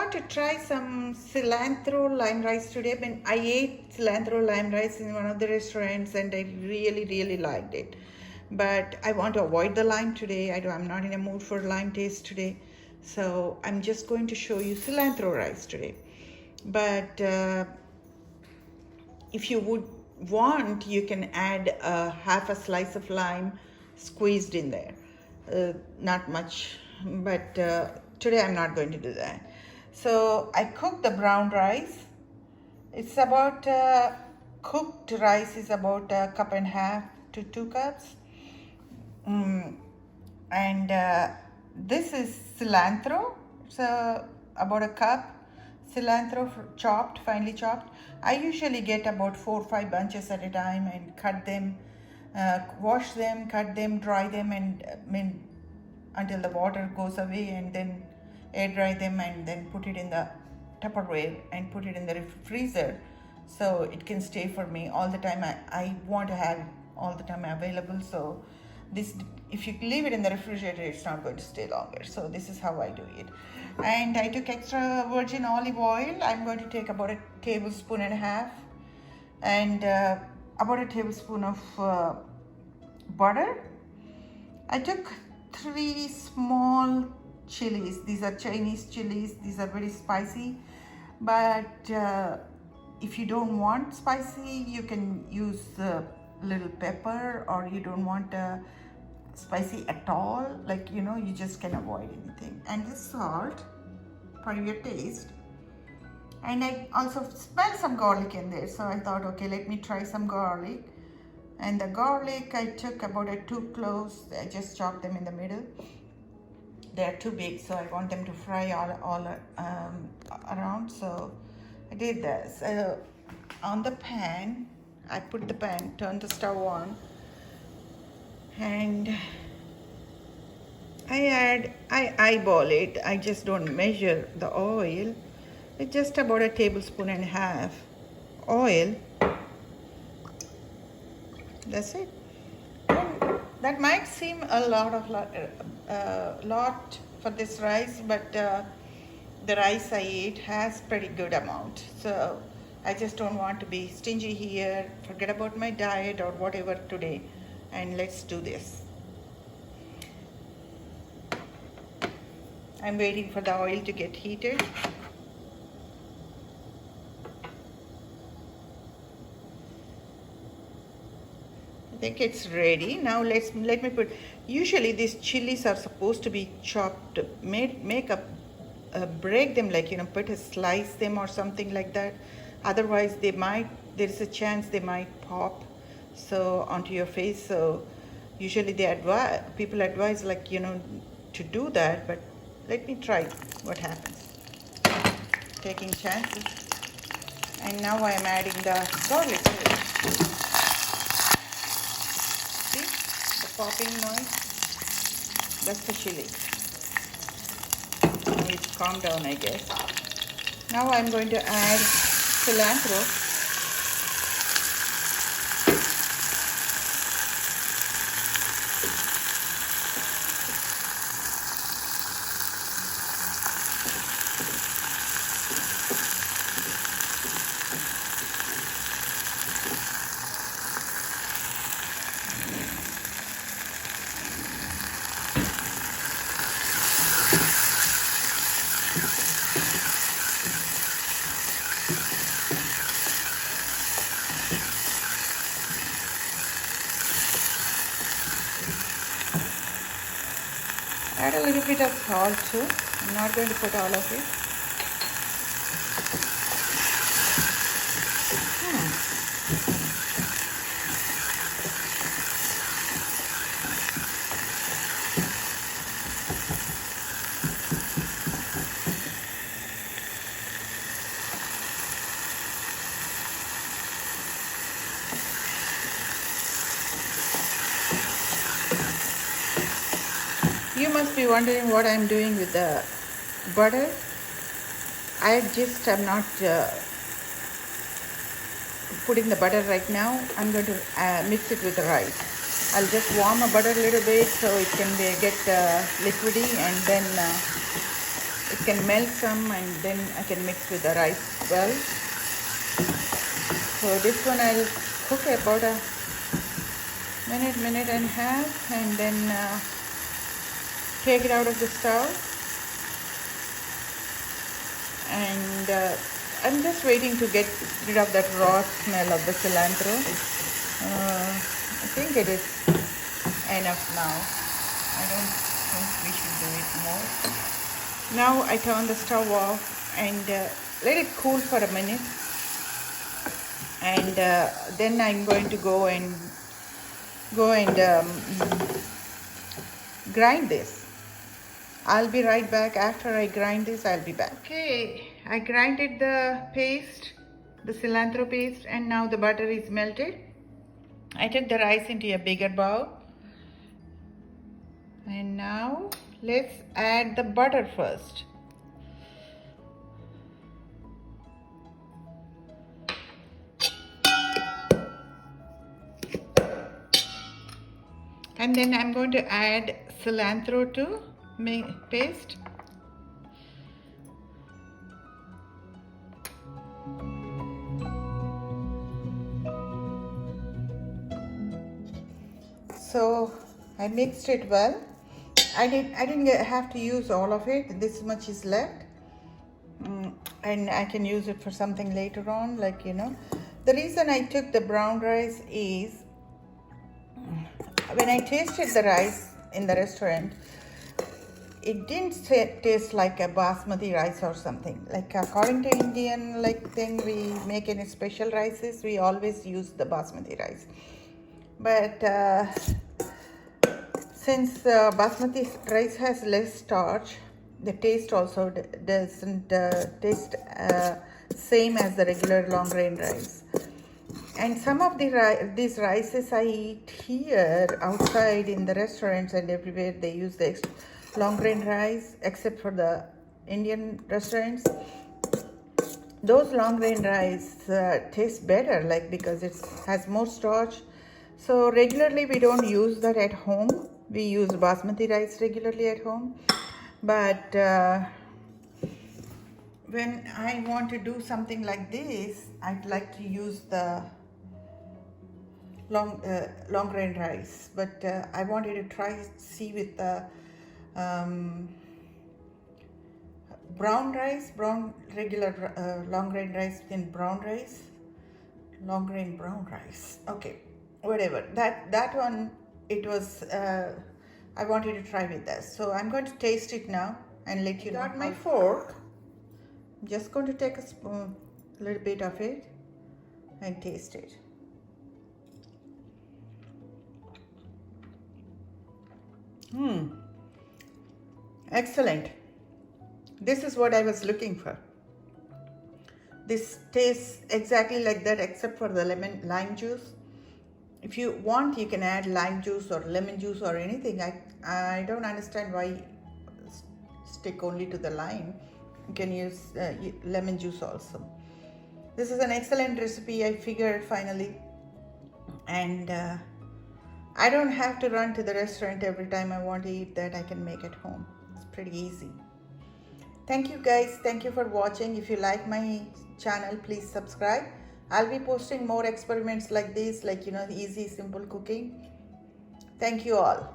thought to try some cilantro lime rice today. I ate cilantro lime rice in one of the restaurants and I really liked it. But I want to avoid the lime today. I'm not in a mood for lime taste today. So I'm just going to show you cilantro rice today. But if you would want, you can add half a slice of lime squeezed in there. Not much, but today I'm not going to do that. So I cooked the brown rice. It's about cooked rice is about a cup and a half to 2 cups. And this is cilantro. It's about a cup. Cilantro chopped, finely chopped. I usually get about 4 or 5 bunches at a time and cut them, wash them, cut them, dry them, and until the water goes away, and then air dry them and then put it in the Tupperware and put it in the freezer so it can stay for me all the time. I want to have it all the time available. So this, if you leave it in the refrigerator, it's not going to stay longer. So this is how I do it. And I took extra virgin olive oil. I'm going to take about a tablespoon and a half, and about a tablespoon of butter. I took 3 small chilies. These are Chinese chilies. These are very spicy, but if you don't want spicy, you can use a little pepper, or you don't want spicy at all, like, you know, you just can avoid anything. And the salt for your taste. And I also smell some garlic in there, so I thought, okay, let me try some garlic. And the garlic, I took about 2 cloves. I just chopped them in the middle. They're too big, so I want them to fry all around, so I did this. On the pan, I put the pan, turn the stove on, and I eyeball it. I just don't measure the oil. It's just about a tablespoon and a half oil. That's it. And that might seem a lot for this rice, but the rice I ate has pretty good amount. So I just don't want to be stingy here, forget about my diet or whatever today, and let's do this. I'm waiting for the oil to get heated. I think it's ready. Now let me put, usually these chilies are supposed to be chopped, break them, like, you know, slice them or something like that. Otherwise there is a chance they might pop so onto your face. So usually people advise, like, you know, to do that, but let me try what happens. Taking chances. And now I am adding the garlic to it. See the popping noise? That's the chili. Now it's calmed down, I guess. Now I'm going to add cilantro. Add a little bit of salt too. I'm not going to put all of it. You must be wondering what I'm doing with the butter. I just am not putting the butter right now. I'm going to mix it with the rice. I'll just warm the butter a little bit so it can get liquidy, and then it can melt some, and then I can mix with the rice well. So this one I'll cook about a minute and a half, and then take it out of the stove. And I'm just waiting to get rid of that raw smell of the cilantro. I think it is enough now. I don't think we should do it more. Now I turn the stove off and let it cool for a minute, and then I'm going to go and grind this. I'll be right back. After I grind this, I'll be back. Okay, I grinded the paste, the cilantro paste, and now the butter is melted. I took the rice into a bigger bowl. And now let's add the butter first. And then I'm going to add cilantro to paste. So I mixed it well. I didn't have to use all of it. This much is left, and I can use it for something later on. Like, you know, the reason I took the brown rice is when I tasted the rice in the restaurant, it didn't taste like a basmati rice or something. Like, according to Indian thing, we make any special rices, we always use the basmati rice. But since basmati rice has less starch, the taste also doesn't taste same as the regular long grain rice. And some of these rices I eat here outside in the restaurants and everywhere, they use the long grain rice, except for the Indian restaurants. Those long grain rice taste better, like, because it has more starch. So regularly we don't use that at home. We use basmati rice regularly at home. But when I want to do something like this, I'd like to use the long grain rice. But I wanted to see with the brown rice, regular long grain rice in brown rice, long grain brown rice. Okay, whatever. That one, it was, I wanted to try with this. So I'm going to taste it now and let you know. Got my fork. I'm just going to take a little bit of it and taste it. Excellent. This is what I was looking for. This tastes exactly like that, except for the lime juice. If you want, you can add lime juice or lemon juice or anything. I don't understand why stick only to the lime. You can use lemon juice also. This is an excellent recipe, I figured finally. And I don't have to run to the restaurant every time I want to eat that. I can make at home. It's pretty easy. Thank you guys. Thank you for watching. If you like my channel, please subscribe. I'll be posting more experiments like this, like, you know, easy, simple cooking. Thank you all.